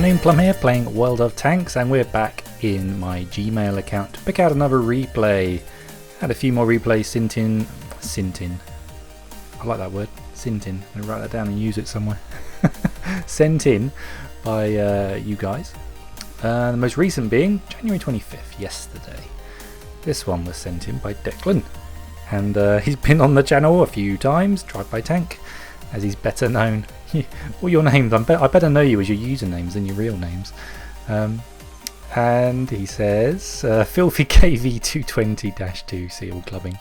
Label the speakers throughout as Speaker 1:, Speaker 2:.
Speaker 1: afternoon, Plum here, playing World of Tanks, and we're back in my Gmail account to pick out another replay. Had a few more replays sent in. I like that word, sent in. I'm going to write that down and use it somewhere. Sent in by you guys. The most recent being January 25th, yesterday. This one was sent in by Declan, and he's been on the channel a few times, DrivebyTank, as he's better known. All your names, I better know you as your usernames than your real names. And he says, filthy KV-220-2 seal clubbing.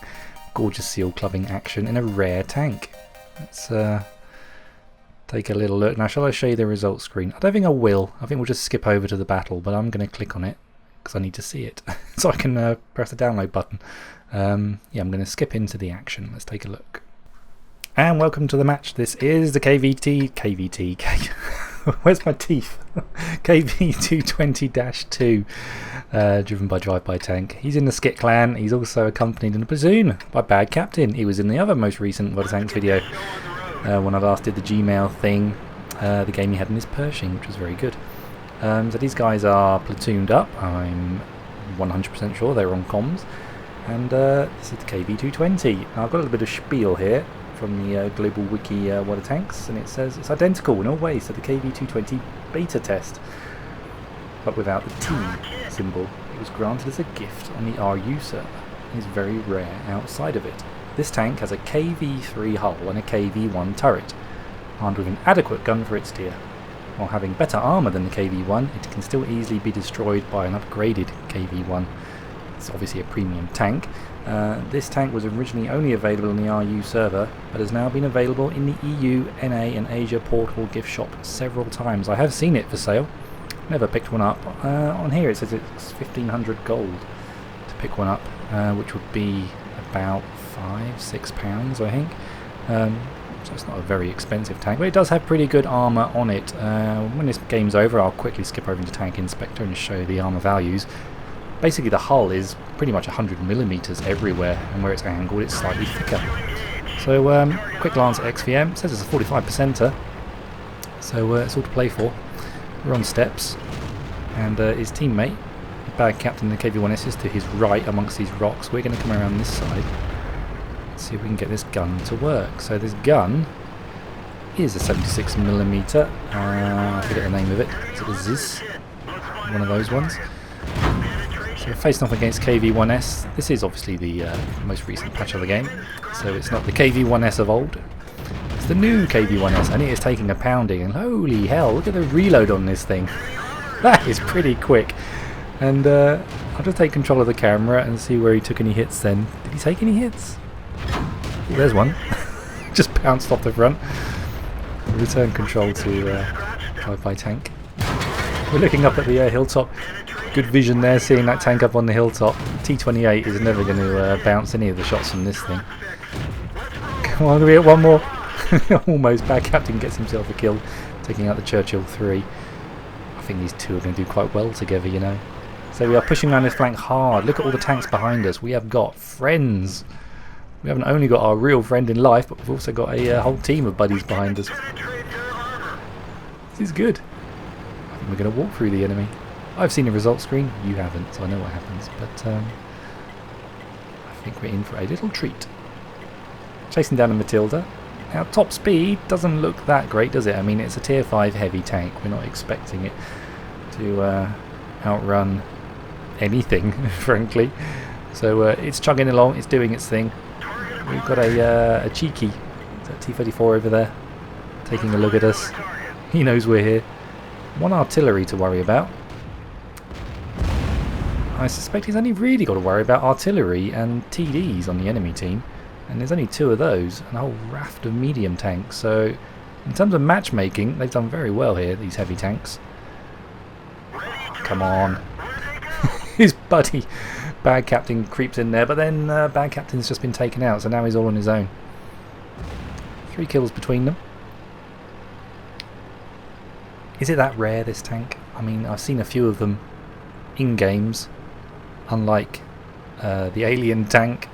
Speaker 1: Gorgeous seal clubbing action in a rare tank. Let's take a little look. Now, shall I show you the results screen? I don't think I will. I think we'll just skip over to the battle, but I'm going to click on it because I need to see it so I can press the download button. Yeah, I'm going to skip into the action. Let's take a look. And welcome to the match. This is the KV-220, where's my teeth? KV-220-2, driven by DrivebyTank. He's in the Skit clan. He's also accompanied in a platoon by Bad Captain. He was in the other most recent World of Tanks video when I last did the Gmail thing, the game he had in his Pershing, which was very good. So these guys are platooned up. I'm 100% sure they're on comms. And this is the KV-220. Now, I've got a little bit of spiel here from the global wiki World of Tanks, and it says it's identical in all ways to the KV-220 beta test, but without the T symbol. It was granted as a gift on the RU server and is very rare outside of it. This tank has a KV-3 hull and a KV-1 turret, armed with an adequate gun for its tier. While having better armour than the KV-1, it can still easily be destroyed by an upgraded KV-1. It's obviously a premium tank. This tank was originally only available on the RU server, but has now been available in the EU, NA and Asia portable gift shop several times. I have seen it for sale, never picked one up. On here it says it's 1500 gold to pick one up, which would be about £5-6 I think. So it's not a very expensive tank, but it does have pretty good armour on it. When this game's over, I'll quickly skip over into Tank Inspector and show you the armour values. Basically the hull is pretty much 100mm everywhere, and where it's angled it's slightly thicker. So quick glance at XVM, it says it's a 45%er, so it's all to play for. We're on steps, and his teammate, Bad Captain the KV-1S, is to his right amongst these rocks. We're going to come around this side, see if we can get this gun to work. So this gun is a 76mm, I forget the name of it, is it a Ziz? One of those ones. So we're facing off against KV-1S. This is obviously the most recent patch of the game, so it's not the KV-1S of old. It's the new KV-1S, and it is taking a pounding, and holy hell, look at the reload on this thing. That is pretty quick. And I'll just take control of the camera and see where he took any hits then. Did he take any hits? Oh, there's one. Just bounced off the front. Return control to DrivebyTank. We're looking up at the hilltop. Good vision there, seeing that tank up on the hilltop. T-28 is never going to bounce any of the shots from this thing. Come on, we get one more. Almost. Bad Captain gets himself a kill, taking out the Churchill 3. I think these two are going to do quite well together, you know. So we are pushing around this flank hard. Look at all the tanks behind us. We have got friends. We haven't only got our real friend in life, but we've also got a whole team of buddies behind us. This is good. I think we're going to walk through the enemy. I've seen the results screen, you haven't, so I know what happens, but I think we're in for a little treat. Chasing down a Matilda. Now, top speed doesn't look that great, does it? I mean, it's a tier 5 heavy tank. We're not expecting it to outrun anything, frankly. So it's chugging along, it's doing its thing. We've got a cheeky T-34 over there, taking a look at us. He knows we're here. One artillery to worry about. I suspect he's only really got to worry about artillery and TDs on the enemy team, and there's only 2 of those and a whole raft of medium tanks. So in terms of matchmaking, they've done very well here, these heavy tanks. Come on. His buddy Bad Captain creeps in there, but then Bad Captain's just been taken out, so now he's all on his own. 3 kills between them. Is it that rare, this tank? I mean, I've seen a few of them in games, unlike the alien tank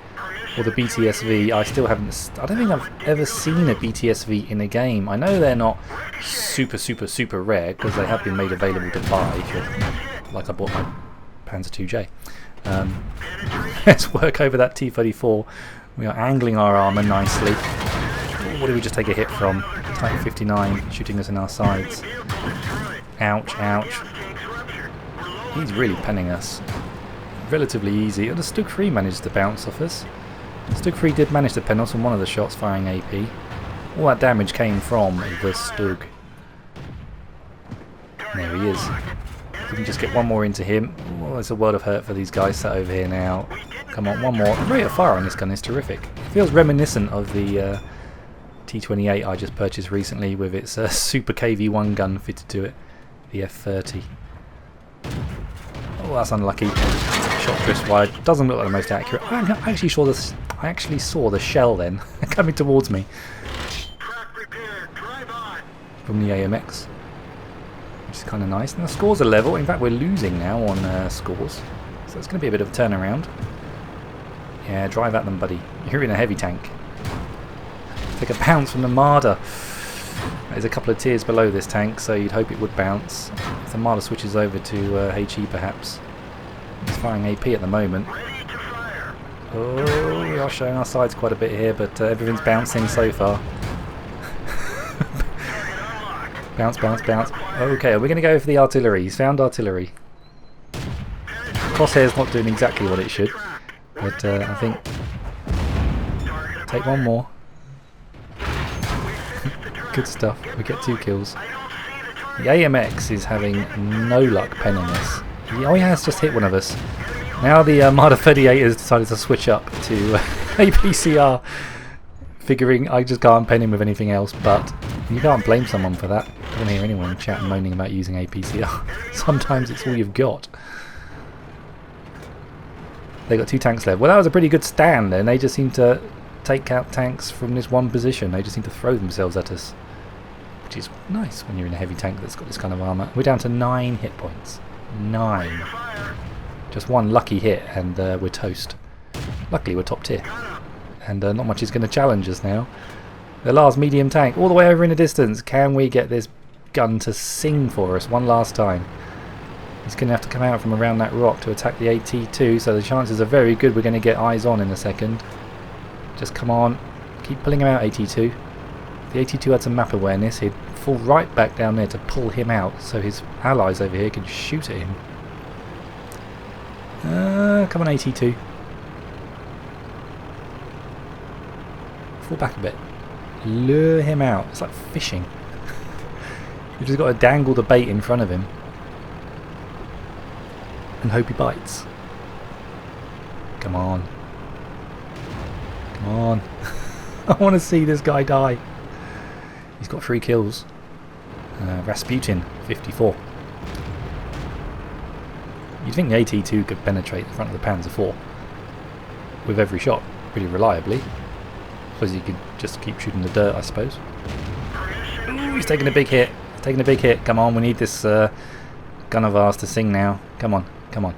Speaker 1: or the BTSV. I still haven't. I don't think I've ever seen a BTSV in a game. I know they're not super rare because they have been made available to buy. If you're, like I bought my Panzer 2J. Let's work over that T-34. We are angling our armour nicely. What did we just take a hit from? Type 59 shooting us in our sides. Ouch, ouch. He's really penning us. Relatively easy. And the Stug 3 managed to bounce off us. Stug 3 did manage to pen us on one of the shots firing AP. All that damage came from the Stug. There he is. If we can just get one more into him. Oh, it's a world of hurt for these guys sat over here now. Come on, one more. The rate of fire on this gun is terrific. It feels reminiscent of the T28 I just purchased recently with its super KV-1 gun fitted to it. The F30. Oh, that's unlucky. Shot just wide. Doesn't look like the most accurate. I actually saw the shell then coming towards me from the AMX, which is kind of nice. Now scores are level. In fact, we're losing now on scores, so it's going to be a bit of a turnaround. Yeah, drive at them, buddy. You're in a heavy tank. Take a bounce from the Marder. There's a couple of tiers below this tank, so you'd hope it would bounce. If the Marder switches over to HE perhaps. It's firing AP at the moment. Oh, we are showing our sides quite a bit here, but everything's bouncing so far. Bounce, bounce, bounce. Okay, we're going to go for the artillery. He's found artillery. Crosshair's not doing exactly what it should, but I think... Take one more. Good stuff. We get 2 kills. The AMX is having no luck penning us. Oh, he has just hit one of us. Now the Marder 38 has decided to switch up to APCR, figuring I just can't pen him with anything else, but you can't blame someone for that. I don't hear anyone in chat moaning about using APCR. Sometimes it's all you've got. They got 2 tanks left. Well, that was a pretty good stand then. They just seem to take out tanks from this one position. They just seem to throw themselves at us, which is nice when you're in a heavy tank that's got this kind of armour. We're down to 9 hit points. 9. Just one lucky hit and we're toast. Luckily we're top tier. And not much is going to challenge us now. The last medium tank, all the way over in the distance. Can we get this gun to sing for us one last time? He's going to have to come out from around that rock to attack the AT2, so the chances are very good we're going to get eyes on in a second. Just come on. Keep pulling him out, AT2. If the AT2 had some map awareness, he'd fall right back down there to pull him out, so his allies over here can shoot at him. Come on, AT2. Fall back a bit. Lure him out. It's like fishing. You've just got to dangle the bait in front of him and hope he bites. Come on. Come on. I want to see this guy die. He's got 3 kills. Rasputin, 54. You'd think the AT2 could penetrate the front of the Panzer IV with every shot, pretty reliably. I suppose you could just keep shooting the dirt, I suppose. Ooh, he's taking a big hit. He's taking a big hit. Come on, we need this gun of ours to sing now. Come on, come on.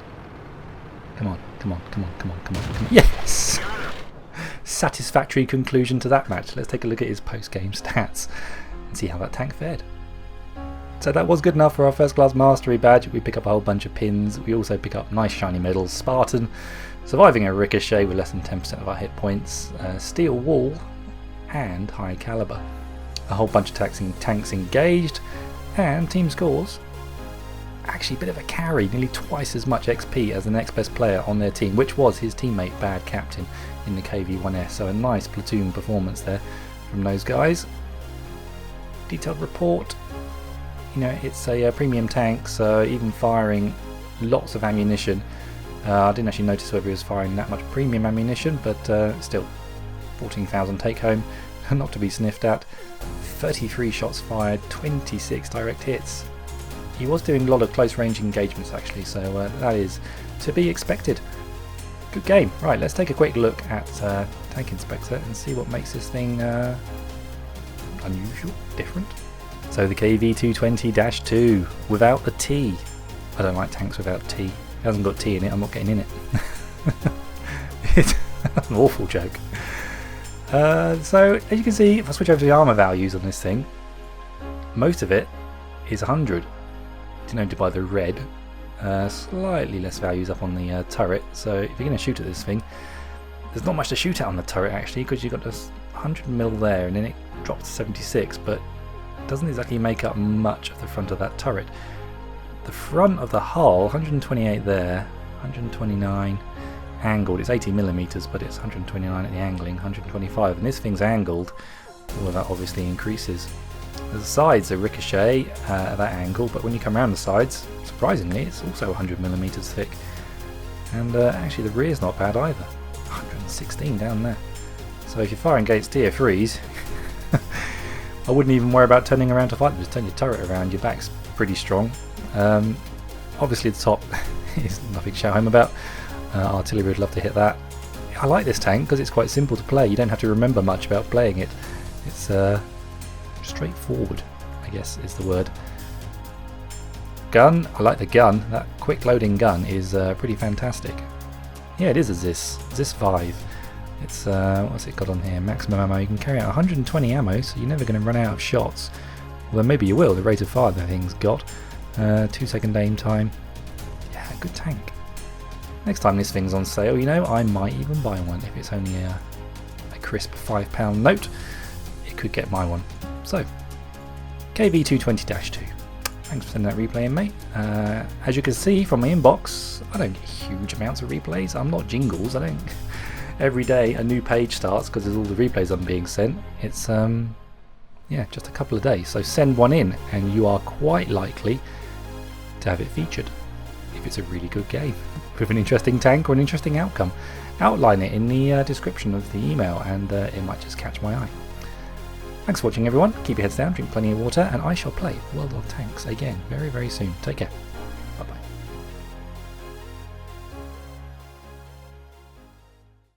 Speaker 1: Come on, come on, come on, come on, come on, come on. Yes! Satisfactory conclusion to that match. Let's take a look at his post-game stats and see how that tank fared. So that was good enough for our first class mastery badge. We pick up a whole bunch of pins. We also pick up nice shiny medals. Spartan, surviving a ricochet with less than 10% of our hit points. Steel wall and high caliber. A whole bunch of tanks engaged, and team scores. Actually a bit of a carry, nearly twice as much XP as the next best player on their team, which was his teammate Bad Captain in the KV-1S. So a nice platoon performance there from those guys. Detailed report. You know, it's a premium tank, so even firing lots of ammunition. I didn't actually notice whether he was firing that much premium ammunition, but still, 14,000 take home, not to be sniffed at. 33 shots fired, 26 direct hits. He was doing a lot of close range engagements actually, so that is to be expected. Good game. Right, let's take a quick look at Tank Inspector and see what makes this thing unusual, different. So the KV-220-2 without the T. I don't like tanks without T. It hasn't got T in it, I'm not getting in it. An awful joke. So as you can see, if I switch over to the armor values on this thing, most of it is 100, denoted by the red. Slightly less values up on the turret, so if you're going to shoot at this thing, there's not much to shoot at on the turret actually, because you've got this 100 mil there and then it drops to 76, but it doesn't exactly make up much of the front of that turret. The front of the hull, 128 there, 129 angled, it's 80 millimeters, but it's 129 at the angling, 125, and this thing's angled, well that obviously increases. The sides are ricochet at that angle, but when you come around the sides, surprisingly, it's also 100 millimeters thick. And actually the rear's not bad either, 116 down there. So if you're firing against tier 3s, I wouldn't even worry about turning around to fight them, just turn your turret around, your back's pretty strong. Obviously the top is nothing to shout home about, artillery would love to hit that. I like this tank because it's quite simple to play, you don't have to remember much about playing it. It's straightforward, I guess is the word. Gun, I like the gun. That quick loading gun is pretty fantastic. Yeah, it is a Zis 5. It's what's it got on here? Maximum ammo. You can carry out 120 ammo, so you're never going to run out of shots. Well, maybe you will. The rate of fire that thing's got. 2-second aim time. Yeah, good tank. Next time this thing's on sale, you know, I might even buy one if it's only a crisp £5 note. It could get my one. So, KV-220-2. Thanks for sending that replay in, mate. As you can see from my inbox, I don't get huge amounts of replays. I'm not Jingles. I don't. Every day a new page starts because there's all the replays I'm being sent. It's yeah, just a couple of days. So send one in, and you are quite likely to have it featured if it's a really good game with an interesting tank or an interesting outcome. Outline it in the description of the email, and it might just catch my eye. Thanks for watching everyone, keep your heads down, drink plenty of water, and I shall play World of Tanks again very, very soon. Take care.